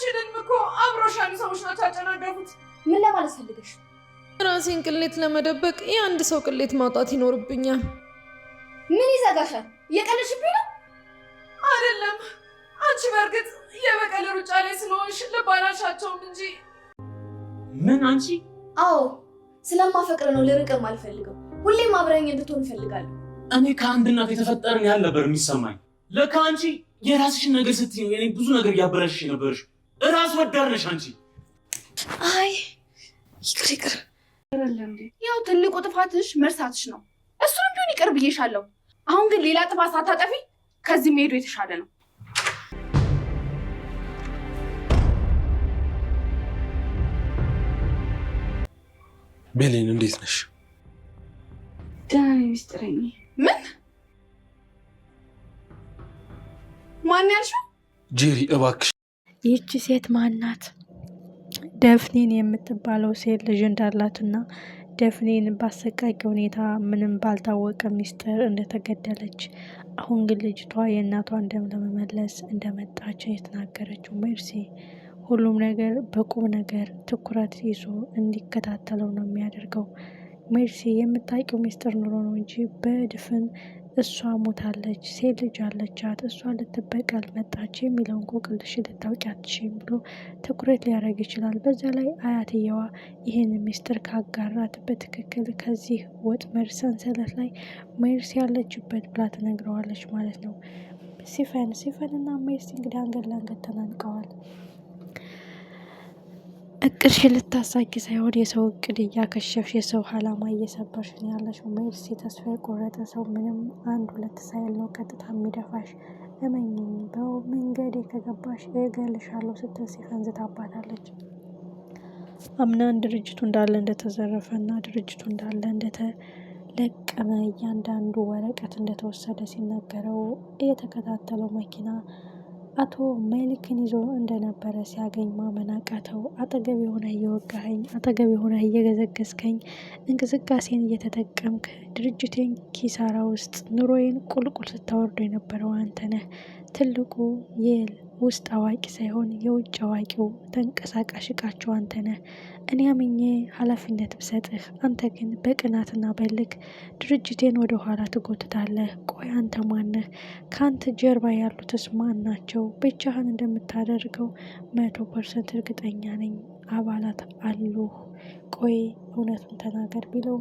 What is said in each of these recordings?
ያንቺንም እኮ አብሮሻል ሰዎች ናቸው ያጨናገፉት። ምን ለማለት ፈልገሽ? ራሴን ቅሌት ለመደበቅ የአንድ ሰው ቅሌት ማውጣት ይኖርብኛል። ምን ይዘጋሻል? እየቀለድሽብኝ ነው? አይደለም፣ አንቺ በእርግጥ የበቀል ሩጫ ላይ ስለሆንሽ ልብ አላልሻቸውም እንጂ። ምን አንቺ? አዎ ስለማፈቅር ነው ልርቅም አልፈልግም። ሁሌም አብረኝ እንድትሆን እፈልጋለሁ። እኔ ከአንድ እናት የተፈጠርን ያህል ነበር የሚሰማኝ። ለካ አንቺ የራስሽን ነገር ስትይ ነው የኔ ብዙ ነገር እያበላሽሽ ነበርሽ። እራስ ወዳድ ነሽ አንቺ። አይ ይቅር። ያው ትልቁ ጥፋትሽ መርሳትሽ ነው። እሱንም ቢሆን ይቅር ብዬሻለሁ። አሁን ግን ሌላ ጥፋት ሳታጠፊ ከዚህ መሄዱ የተሻለ ነው። ቤሌን እንዴት ነሽ? ደህና ነኝ ሚስጥረኝ። ምን? ማን ያልሽው? ጄሪ እባክሽ። ይህች ሴት ማናት? ደፍኒን የምትባለው ሴት ልጅ እንዳላትና ደፍኒን በአሰቃቂ ሁኔታ ምንም ባልታወቀ ሚስጥር እንደተገደለች፣ አሁን ግን ልጅቷ የእናቷን ደም ለመመለስ እንደመጣች የተናገረችው ሜርሲ ሁሉም ነገር በቁም ነገር ትኩረት ይዞ እንዲከታተለው ነው የሚያደርገው። ሜርሲ የምታውቂው ሚስጥር ኑሮ ነው እንጂ በድፍን እሷ ሞታለች፣ ሴት ልጅ አለቻት፣ እሷ ልትበቀል መጣች የሚለውን እንቆቅልሽ ልታውቂ አትችይም ብሎ ትኩረት ሊያደርግ ይችላል። በዛ ላይ አያትየዋ ይህን ሚስጥር ካጋራት በትክክል ከዚህ ወጥመድ ሰንሰለት ላይ ሜርሲ ያለችበት ብላ ትነግረዋለች ማለት ነው። ሲፈን እና ሜርሲ እንግዲህ አንገት ለአንገት ተናንቀዋል። እቅድሽ ልታሳኪ ሳይሆን የሰው እቅድ እያከሸፍሽ የሰው አላማ እየሰበርሽ ነው ያለሽው። ሜርሲ ተስፋ የቆረጠ ሰው ምንም አንድ ሁለት ሳይል ነው ቀጥታ የሚደፋሽ። እመኝኝ በመንገዴ ከገባሽ እገልሻለሁ ስትል ሲፈን ዝታባታለች። አምናን ድርጅቱ እንዳለ እንደተዘረፈና ድርጅቱ እንዳለ እንደተለቀመ እያንዳንዱ ወረቀት እንደተወሰደ ሲነገረው እየተከታተለው መኪና አቶ ሜሊክን ይዞ እንደነበረ ሲያገኝ ማመን አቃተው። አጠገብ የሆነ እየወጋኸኝ፣ አጠገብ የሆነ እየገዘገዝከኝ፣ እንቅስቃሴን እየተጠቀምክ ድርጅቴን ኪሳራ ውስጥ ኑሮዬን ቁልቁል ስታወርዶ የነበረው አንተ ነህ። ትልቁ የውስጥ አዋቂ ሳይሆን የውጭ አዋቂው ተንቀሳቃሽ እቃቸው አንተ ነህ። እኔ አምኜ ኃላፊነት ብሰጥህ አንተ ግን በቅናትና በልክ ድርጅቴን ወደ ኋላ ትጎትታለህ። ቆይ አንተ ማነህ? ከአንተ ጀርባ ያሉትስ ማን ናቸው? ብቻህን እንደምታደርገው 100% እርግጠኛ ነኝ። አባላት አሉ። ቆይ እውነቱን ተናገር ቢለው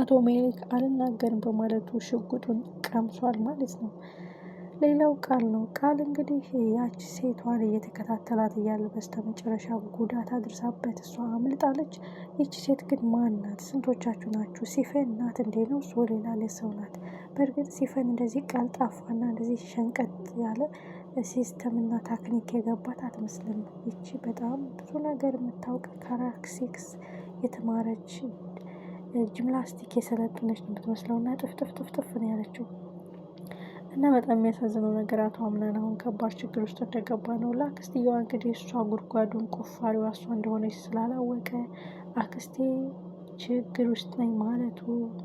አቶ ሜሊክ አልናገርም በማለቱ ሽጉጡን ቀምሷል ማለት ነው። ሌላው ቃል ነው። ቃል እንግዲህ ያቺ ሴቷን እየተከታተላት እያለ በስተመጨረሻ ጉዳት አድርሳበት እሷ አምልጣለች። ይቺ ሴት ግን ማን ናት? ስንቶቻችሁ ናችሁ? ሲፈን ናት እንዴ? ነው እሱ ሌላ ሰው ናት? በእርግጥ ሲፈን እንደዚህ ቀልጣፋና እንደዚህ ሸንቀጥ ያለ ሲስተምና ታክኒክ የገባት አትመስልም። ይቺ በጣም ብዙ ነገር የምታውቅ ካራክሲክስ የተማረች ጂምናስቲክ የሰለጠነች ነው የምትመስለው እና ጥፍጥፍ ነው ያለችው። እና በጣም የሚያሳዝነው ነገር አቶ አምናን አሁን ከባድ ችግር ውስጥ እንደገባ ነው። ለአክስትየዋ እንግዲህ እሷ ጉድጓዱን ቆፋሪዋ እሷ እንደሆነች ስላላወቀ አክስቴ ችግር ውስጥ ነኝ ማለቱ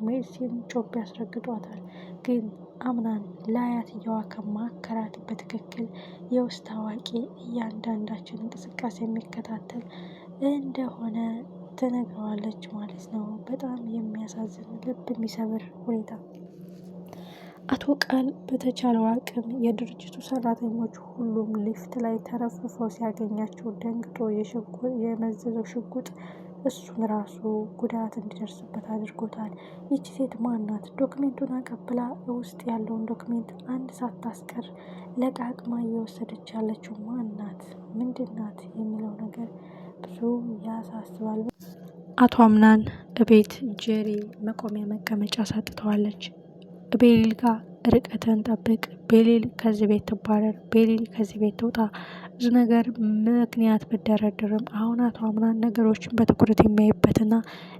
ሜርሲን ጮቤ ያስረግጧታል። ግን አምናን ለአያትየዋ ከማከራት በትክክል የውስጥ አዋቂ እያንዳንዳችን እንቅስቃሴ የሚከታተል እንደሆነ ትነግረዋለች ማለት ነው። በጣም የሚያሳዝን ልብ የሚሰብር ሁኔታ። አቶ ቃል በተቻለው አቅም የድርጅቱ ሰራተኞች ሁሉም ሊፍት ላይ ተረፍርፈው ሲያገኛቸው ደንግጦ የመዘዘው ሽጉጥ እሱን ራሱ ጉዳት እንዲደርስበት አድርጎታል። ይቺ ሴት ማናት? ዶክሜንቱን አቀብላ ውስጥ ያለውን ዶክሜንት አንድ ሳታስቀር ለቃቅማ እየወሰደች ያለችው ማናት? ምንድናት? የሚለው ነገር ብዙ ያሳስባል። አቶ አምናን እቤት ጄሪ መቆሚያ መቀመጫ ሰጥተዋለች። ቤሊል ጋር ርቀትን ጠብቅ፣ ቤሊል ከዚህ ቤት ትባረር፣ ቤሊል ከዚህ ቤት ትውጣ፣ ብዙ ነገር ምክንያት ብደረድርም አሁን አቶ አምናን ነገሮችን በትኩረት የሚያይበትና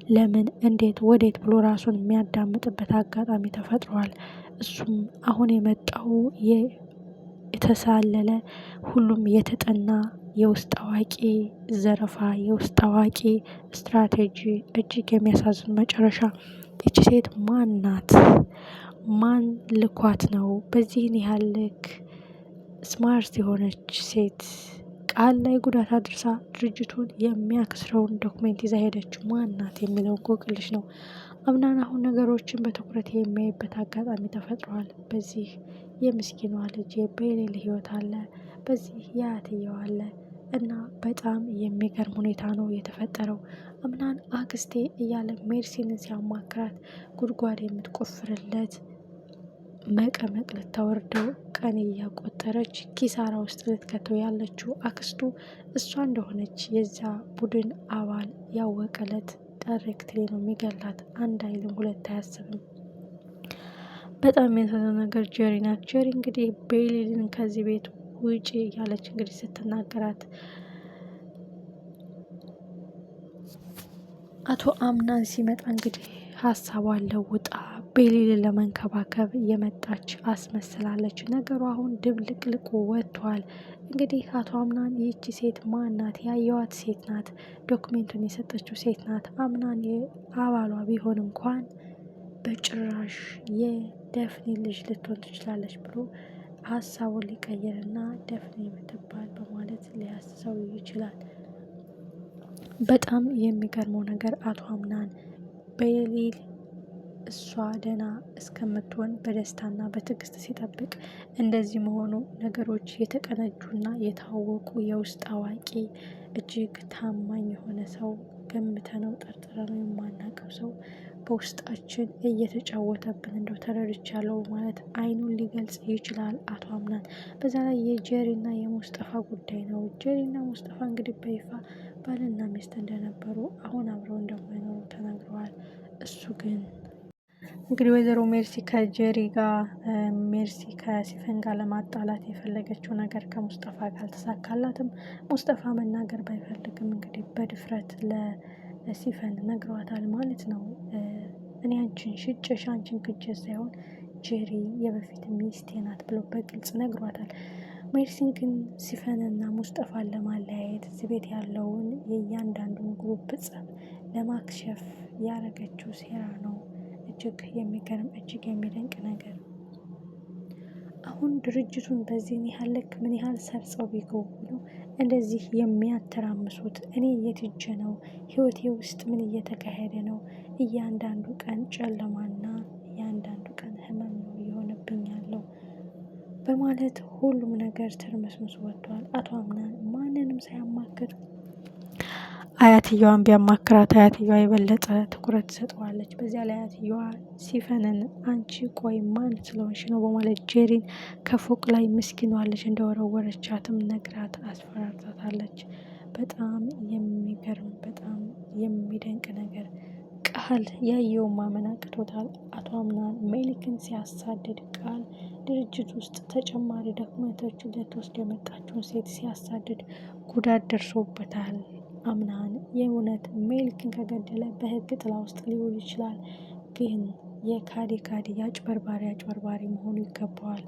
ለምን እንዴት ወዴት ብሎ ራሱን የሚያዳምጥበት አጋጣሚ ተፈጥሯል። እሱም አሁን የመጣው የተሳለለ ሁሉም የተጠና የውስጥ አዋቂ ዘረፋ፣ የውስጥ አዋቂ ስትራቴጂ፣ እጅግ የሚያሳዝን መጨረሻ። ይቺ ሴት ማን ናት? ማን ልኳት ነው? በዚህን ያህል ልክ ስማርት የሆነች ሴት ቃል ላይ ጉዳት አድርሳ ድርጅቱን የሚያክስረውን ዶክሜንት ይዛ ሄደችው ማናት የሚለውን እንቆቅልሽ ነው። አምናን አሁን ነገሮችን በትኩረት የሚያይበት አጋጣሚ ተፈጥሯል። በዚህ የምስኪኗ ልጅ የቤሌል ህይወት አለ፣ በዚህ የአያትየው አለ እና በጣም የሚገርም ሁኔታ ነው የተፈጠረው። አምናን አክስቴ እያለ ሜርሲንን ሲያማክራት ጉድጓድ የምትቆፍርለት መቀመቅ ልታወርደው ቀን እያቆጠረች ኪሳራ ውስጥ ልትከተው ያለችው አክስቱ እሷ እንደሆነች የዛ ቡድን አባል ያወቀለት ዳይሬክትሊ ነው የሚገላት። አንድ አይልም ሁለት አያስብም። በጣም የሚያሳዝነው ነገር ጀሪ ናት። ጀሪ እንግዲህ ቤሊልን ከዚህ ቤት ውጪ ያለች እንግዲህ ስትናገራት አቶ አምናን ሲመጣ እንግዲህ ሀሳቧን ለውጣ ቤሊልን ለመንከባከብ የመጣች አስመስላለች። ነገሩ አሁን ድብልቅልቁ ወጥቷል። እንግዲህ አቶ አምናን ይህቺ ሴት ማናት? ያየዋት ሴት ናት፣ ዶክሜንቱን የሰጠችው ሴት ናት። አምናን የአባሏ ቢሆን እንኳን በጭራሽ የደፍኒ ልጅ ልትሆን ትችላለች ብሎ ሀሳቡን ሊቀይርና ደፍኒ የምትባል በማለት ሊያስሰው ይችላል። በጣም የሚገርመው ነገር አቶ አምናን ቤሊል እሷ ደህና እስከምትሆን በደስታና በትዕግስት ሲጠብቅ እንደዚህ መሆኑ ነገሮች የተቀነጁና የታወቁ የውስጥ አዋቂ እጅግ ታማኝ የሆነ ሰው ገምተነው ጠርጥረነው የማናውቀው ሰው በውስጣችን እየተጫወተብን እንደው ተረድቻለሁ ማለት አይኑን ሊገልጽ ይችላል አቶ አምናን። በዛ ላይ የጀሪና የሙስጠፋ ጉዳይ ነው። ጀሪና ሙስጠፋ እንግዲህ በይፋ ባልና ሚስት እንደነበሩ አሁን አብረው እንደማይኖሩ ተናግረዋል። እሱ ግን እንግዲህ ወይዘሮ ሜርሲ ከጀሪ ጋር ሜርሲ ከሲፈን ጋር ለማጣላት የፈለገችው ነገር ከሙስጠፋ ጋር አልተሳካላትም። ሙስጠፋ መናገር ባይፈልግም እንግዲህ በድፍረት ለሲፈን ነግሯታል ማለት ነው። እኔ አንቺን ሽጨሽ አንቺን ክጀ ሳይሆን ጀሪ የበፊት ሚስቴ ናት ብሎ በግልጽ ነግሯታል። ሜርሲን ግን ሲፈንና ሙስጠፋን ለማለያየት እዚህ ቤት ያለውን የእያንዳንዱን ግሩፕ ጸብ ለማክሸፍ ያረገችው ሴራ ነው። እጅግ የሚገርም እጅግ የሚደንቅ ነገር። አሁን ድርጅቱን በዚህ ያህል ልክ ምን ያህል ሰርጸው ቢገቡ ነው እንደዚህ የሚያተራምሱት? እኔ የትጀ ነው? ህይወቴ ውስጥ ምን እየተካሄደ ነው? እያንዳንዱ ቀን ጨለማና እያንዳንዱ ቀን ህመም ነው እየሆነብኝ ያለው በማለት ሁሉም ነገር ትርምስምስ ወጥቷል። አቶ አምናን ማንንም ሳያማክር አያትየዋን ቢያማክራት አያትየዋ የበለጠ ትኩረት ትሰጠዋለች። በዚያ ላይ አያትየዋ ሲፈንን አንቺ ቆይ ማን ስለሆንሽ ነው በማለት ጀሪን ከፎቅ ላይ ምስኪኗለች እንደወረወረቻትም ነግራት አስፈራርታታለች። በጣም የሚገርም በጣም የሚደንቅ ነገር። ቃል ያየውን ማመን አቅቶታል። አቶ አምናን ሜሊክን ሲያሳድድ ቃል ድርጅት ውስጥ ተጨማሪ ዶክመንቶችን ልትወስድ የመጣችውን ሴት ሲያሳድድ ጉዳት ደርሶበታል። አምናን የእውነት ሜሊክን ከገደለ በህግ ጥላ ውስጥ ሊውል ይችላል፣ ግን የካዲ አጭበርባሪ መሆኑ ይገባዋል።